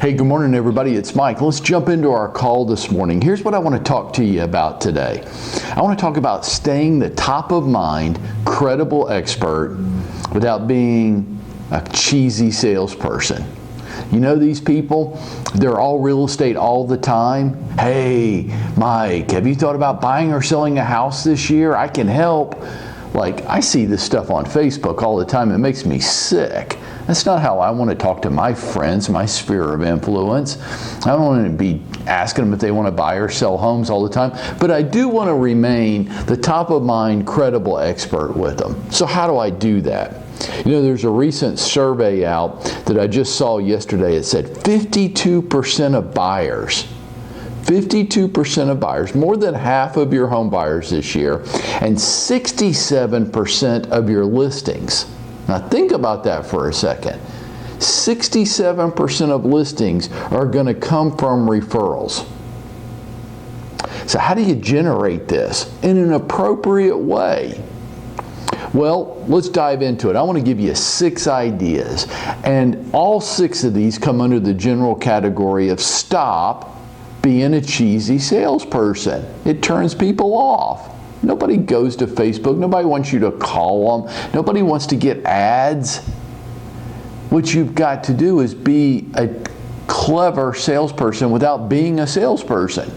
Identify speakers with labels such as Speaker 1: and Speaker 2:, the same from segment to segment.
Speaker 1: Hey, good morning, everybody. It's Mike. Let's jump into our call this morning. Here's what I want to talk to you about today. I want to talk about staying the top of mind, credible expert without being a cheesy salesperson. You know these people? They're all real estate all the time. Hey, Mike, have you thought about buying or selling a house this year? I can help. Like, I see this stuff on Facebook all the time. It makes me sick. That's not how I want to talk to my friends, my sphere of influence. I don't want to be asking them if they want to buy or sell homes all the time, but I do want to remain the top of mind, credible expert with them. So how do I do that? You know, there's a recent survey out that I just saw yesterday. It said 52% of buyers, 52% of buyers, more than half of your home buyers this year, and 67% of your listings. Now think about that for a second. 67% of listings are going to come from referrals. So how do you generate this in an appropriate way? Well, let's dive into it. I want to give you 6 ideas, and all 6 of these come under the general category of stop being a cheesy salesperson. It turns people off. Nobody goes to Facebook. Nobody wants you to call them. Nobody wants to get ads. What you've got to do is be a clever salesperson without being a salesperson.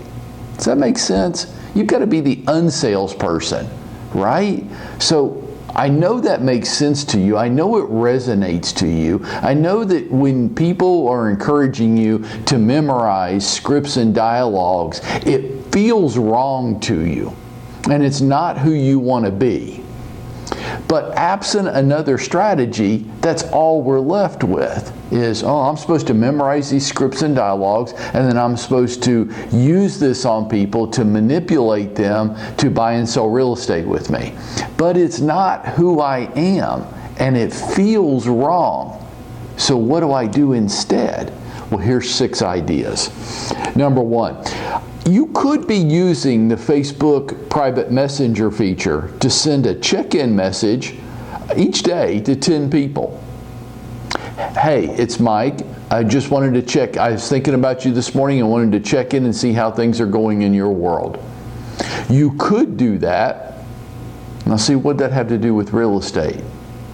Speaker 1: Does that make sense? You've got to be the unsalesperson, right? So I know that makes sense to you. I know it resonates to you. I know that when people are encouraging you to memorize scripts and dialogues, it feels wrong to you. And it's not who you want to be. But absent another strategy, that's all we're left with is, oh, I'm supposed to memorize these scripts and dialogues, and then I'm supposed to use this on people to manipulate them to buy and sell real estate with me. But it's not who I am, and it feels wrong. So what do I do instead? Well, here's 6 ideas. Number 1. You could be using the Facebook private messenger feature to send a check-in message each day to 10 people. Hey, it's Mike. I just wanted to check. I was thinking about you this morning and wanted to check in and see how things are going in your world. You could do that. Now see, what does that have to do with real estate?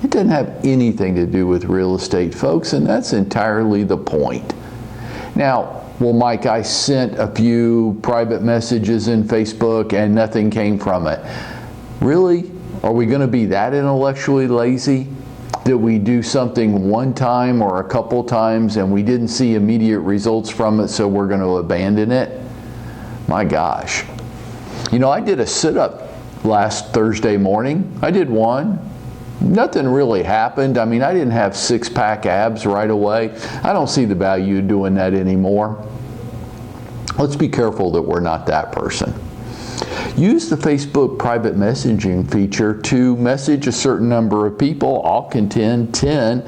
Speaker 1: It doesn't have anything to do with real estate, folks, and that's entirely the point. Now, well, Mike, I sent a few private messages in Facebook and nothing came from it. Really? Are we going to be that intellectually lazy that we do something one time or a couple times and we didn't see immediate results from it, so we're going to abandon it? My gosh. You know, I did a sit-up last Thursday morning. I did one. Nothing really happened. I mean, I didn't have 6-pack abs right away. I don't see the value of doing that anymore. Let's be careful that we're not that person. Use the Facebook private messaging feature to message a certain number of people. I'll contend 10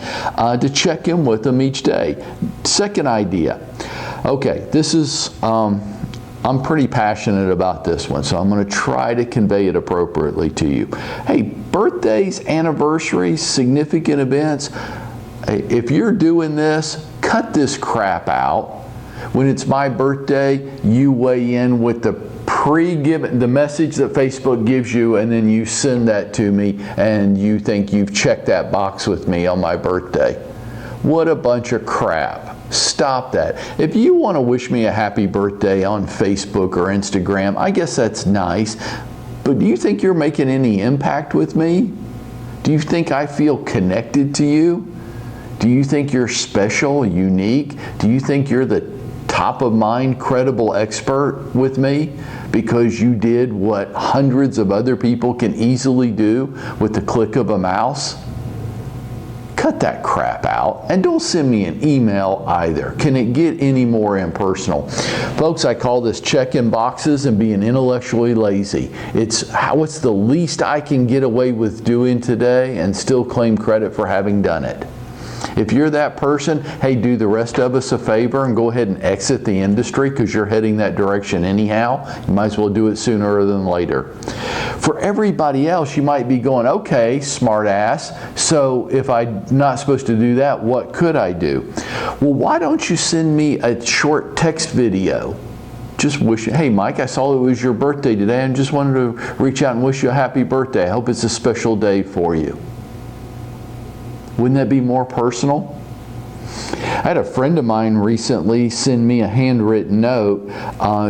Speaker 1: to check in with them each day. Second idea. Okay, this is, I'm pretty passionate about this one, so I'm going to try to convey it appropriately to you. Hey, birthdays, anniversaries, significant events, if you're doing this, cut this crap out. When it's my birthday, you weigh in with the the message that Facebook gives you, and then you send that to me, and you think you've checked that box with me on my birthday. What a bunch of crap. Stop that. If you want to wish me a happy birthday on Facebook or Instagram, I guess that's nice. But do you think you're making any impact with me? Do you think I feel connected to you? Do you think you're special, unique? Do you think you're the top of mind, credible expert with me because you did what hundreds of other people can easily do with the click of a mouse? Cut that crap out, and don't send me an email either. Can it get any more impersonal? Folks, I call this check-in boxes and being intellectually lazy. It's what's the least I can get away with doing today and still claim credit for having done it. If you're that person, hey, do the rest of us a favor and go ahead and exit the industry because you're heading that direction anyhow. You might as well do it sooner than later. For everybody else, you might be going, okay, smart ass, so if I'm not supposed to do that, what could I do? Well, why don't you send me a short text video? Just wishing, hey Mike, I saw it was your birthday today and just wanted to reach out and wish you a happy birthday. I hope it's a special day for you. Wouldn't that be more personal? I had a friend of mine recently send me a handwritten note.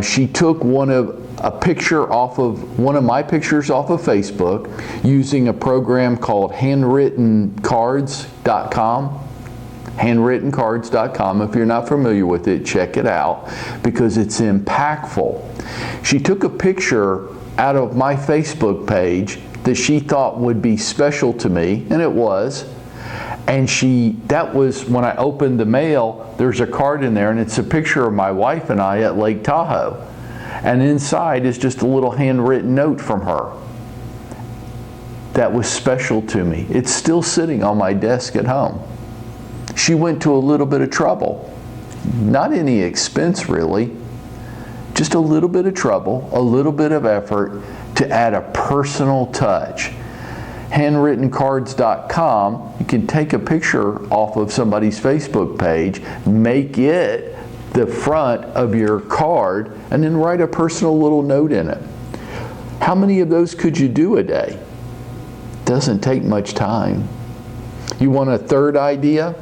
Speaker 1: She took a picture off of one of my pictures off of Facebook using a program called handwrittencards.com. handwrittencards.com. If you're not familiar with it, check it out because it's impactful. She took a picture out of my Facebook page that she thought would be special to me, and it was. And that was when I opened the mail, there's a card in there and it's a picture of my wife and I at Lake Tahoe. And inside is just a little handwritten note from her. That was special to me. It's still sitting on my desk at home. She went to a little bit of trouble. Not any expense really. Just a little bit of trouble, a little bit of effort to add a personal touch. Handwrittencards.com, you can take a picture off of somebody's Facebook page, make it the front of your card, and then write a personal little note in it. How many of those could you do a day? Doesn't take much time. You want a third idea?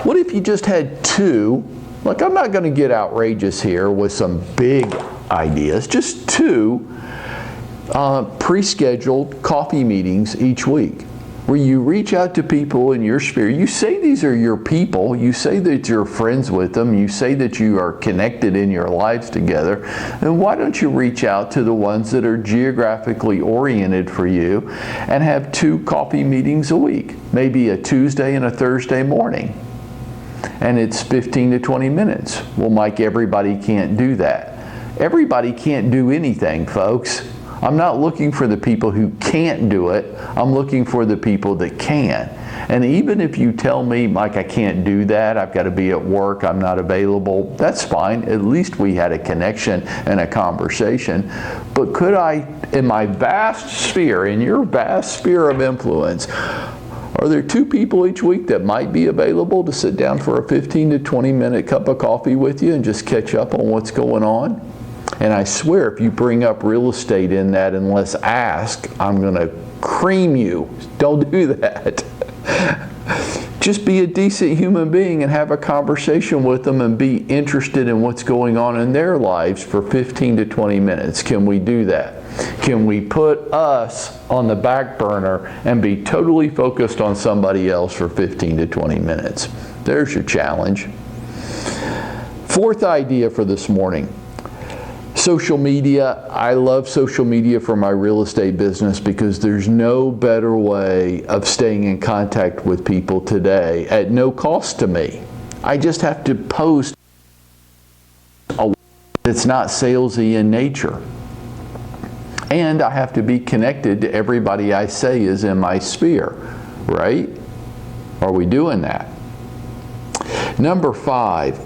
Speaker 1: What if you just had two? Look, I'm not going to get outrageous here with some big ideas, just two pre-scheduled coffee meetings each week where you reach out to people in your sphere. You say these are your people. You say that you're friends with them. You say that you are connected in your lives together. And why don't you reach out to the ones that are geographically oriented for you and have 2 coffee meetings a week, maybe a Tuesday and a Thursday morning. And it's 15 to 20 minutes. Well, Mike, everybody can't do that. Everybody can't do anything, folks. I'm not looking for the people who can't do it. I'm looking for the people that can. And even if you tell me, Mike, I can't do that, I've got to be at work, I'm not available, that's fine. At least we had a connection and a conversation. But could I, in my vast sphere, in your vast sphere of influence, are there 2 people each week that might be available to sit down for a 15 to 20 minute cup of coffee with you and just catch up on what's going on? And I swear, if you bring up real estate in that unless asked, I'm going to cream you. Don't do that. Just be a decent human being and have a conversation with them and be interested in what's going on in their lives for 15 to 20 minutes. Can we do that? Can we put us on the back burner and be totally focused on somebody else for 15 to 20 minutes? There's your challenge. 4th idea for this morning. Social media. I love social media for my real estate business because there's no better way of staying in contact with people today at no cost to me. I just have to post a that's not salesy in nature. And I have to be connected to everybody I say is in my sphere, right? Are we doing that? Number 5,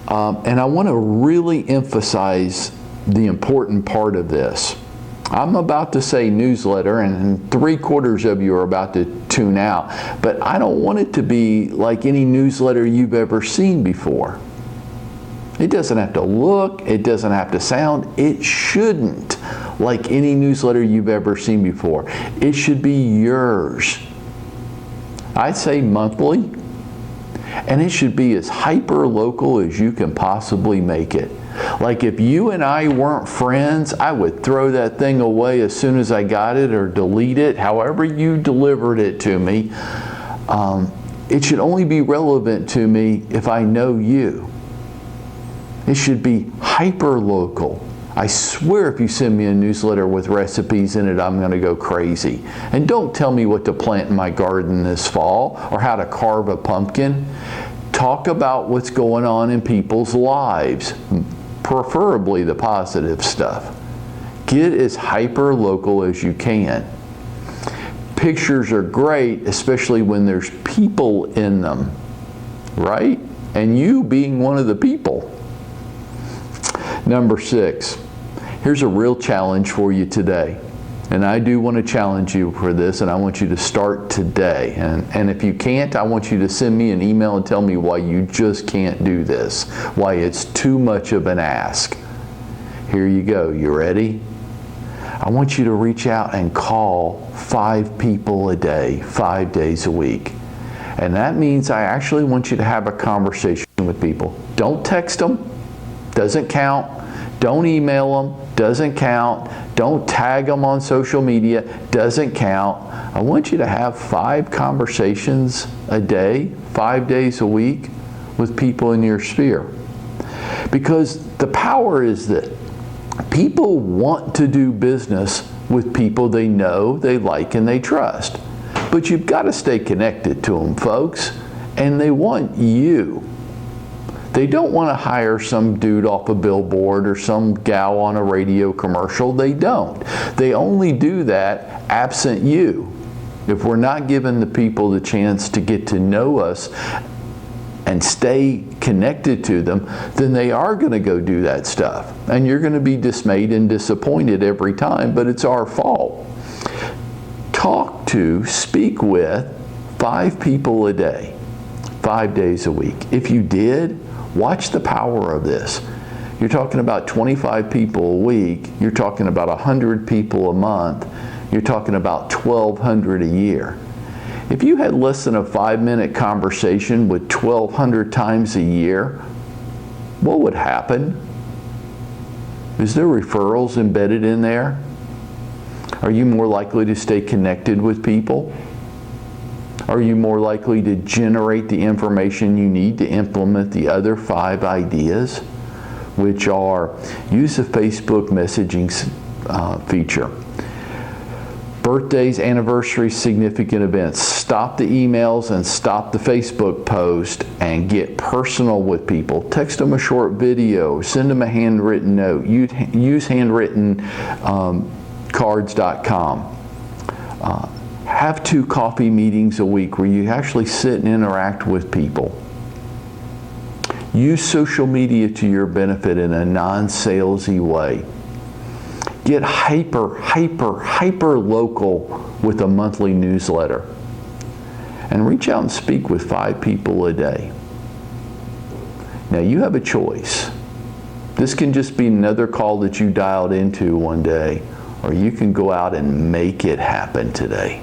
Speaker 1: and I want to really emphasize the important part of this. I'm about to say newsletter, and 3/4 of you are about to tune out, but I don't want it to be like any newsletter you've ever seen before. It doesn't have to look, it doesn't have to sound, it shouldn't like any newsletter you've ever seen before. It should be yours. I'd say monthly, and it should be as hyper local as you can possibly make it. Like if you and I weren't friends, I would throw that thing away as soon as I got it or delete it, however you delivered it to me. It should only be relevant to me if I know you. It should be hyper local. I swear if you send me a newsletter with recipes in it, I'm going to go crazy. And don't tell me what to plant in my garden this fall or how to carve a pumpkin. Talk about what's going on in people's lives, preferably the positive stuff. Get as hyper local as you can. Pictures are great, especially when there's people in them. right? And you being one of the people. Number 6, here's a real challenge for you today. And I do want to challenge you for this, and I want you to start today. And if you can't, I want you to send me an email and tell me why you just can't do this, why it's too much of an ask. Here you go. You ready? I want you to reach out and call 5 people a day, 5 days a week. And that means I actually want you to have a conversation with people. Don't text them. Doesn't count. Don't email them. Doesn't count. Don't tag them on social media. Doesn't count. I want you to have 5 conversations a day, 5 days a week with people in your sphere. Because the power is that people want to do business with people they know, they like, and they trust. But you've got to stay connected to them, folks. And they want you. They don't want to hire some dude off a billboard or some gal on a radio commercial. They don't. They only do that absent you. If we're not giving the people the chance to get to know us and stay connected to them, then they are going to go do that stuff. And you're going to be dismayed and disappointed every time, but it's our fault. Talk to, speak with 5 people a day, 5 days a week. If you did, watch the power of this. You're talking about 25 people a week. You're talking about 100 people a month. You're talking about 1,200 a year. If you had less than a 5-minute conversation with 1,200 times a year, what would happen? Is there referrals embedded in there? Are you more likely to stay connected with people? Are you more likely to generate the information you need to implement the other 5 ideas, which are use a Facebook messaging feature. Birthdays, anniversaries, significant events. Stop the emails and stop the Facebook post and get personal with people. Text them a short video, send them a handwritten note, use handwritten cards.com. Have 2 coffee meetings a week where you actually sit and interact with people. Use social media to your benefit in a non-salesy way. Get hyper local with a monthly newsletter. And reach out and speak with 5 people a day. Now you have a choice. This can just be another call that you dialed into one day, or you can go out and make it happen today.